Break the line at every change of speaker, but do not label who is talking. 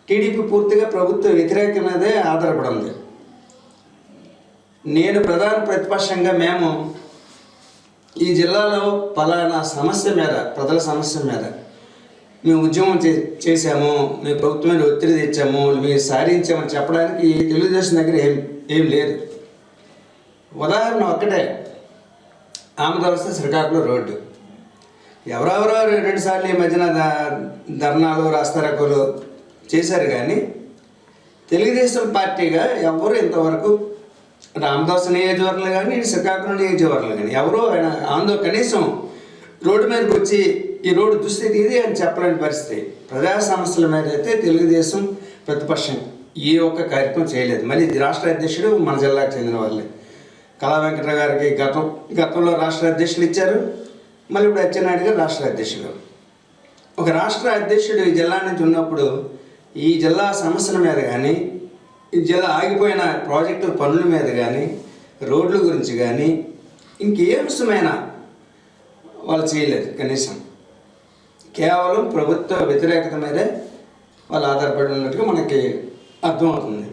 TDP పూర్తిగా ప్రభుత్వ వ్యతిరేక మీదే ఆధారపడి ఉంది. నేను ప్రధాన ప్రతిపక్షంగా మేము ఈ జిల్లాలో పలానా సమస్య మీద, ప్రజల సమస్య మీద మేము ఉద్యమం చేశాము, మేము ప్రభుత్వం మీద ఒత్తిడి తెచ్చాము, మేము సాధించామని చెప్పడానికి తెలుగుదేశం దగ్గర ఏం లేదు. ఉదాహరణ ఒక్కటే, ఆమదావస్థ శ్రీకాకుళం రోడ్డు. ఎవరెవరో 2 సార్లు ఈ మధ్యన ధర్నాలు రాస్తారోకోలు చేశారు, కానీ తెలుగుదేశం పార్టీగా ఎవరు ఇంతవరకు రామదాస్ నియోజకవర్గంలో కానీ శ్రీకాకుళం నియోజకవర్గంలో కానీ ఎవరో ఆయన కనీసం రోడ్డు మీదకి వచ్చి ఈ రోడ్డు దుస్థితి ఇది అని చెప్పలేని పరిస్థితి. ప్రజా సమస్యల మీద అయితే తెలుగుదేశం ప్రతిపక్షం ఏ ఒక్క కార్యక్రమం చేయలేదు. మళ్ళీ రాష్ట్ర అధ్యక్షుడు మన జిల్లాకు చెందిన వాళ్ళే. కళా వెంకటరావు గారికి గతంలో రాష్ట్ర అధ్యక్షులు ఇచ్చారు, మళ్ళీ ఇప్పుడు అచ్చెన్నాయుడు గారు రాష్ట్ర అధ్యక్షుడు. ఒక రాష్ట్ర అధ్యక్షుడు ఈ జిల్లా నుంచి ఉన్నప్పుడు ఈ జిల్లా సమస్యల మీద కానీ, ఈ జిల్లా ఆగిపోయిన ప్రాజెక్టుల పనుల మీద కానీ, రోడ్ల గురించి కానీ ఇంకే అంశమైనా వాళ్ళు చేయలేదు. కనీసం కేవలం ప్రభుత్వ వ్యతిరేకత మీదే వాళ్ళు ఆధారపడి ఉన్నట్టుగా మనకి అర్థమవుతుంది.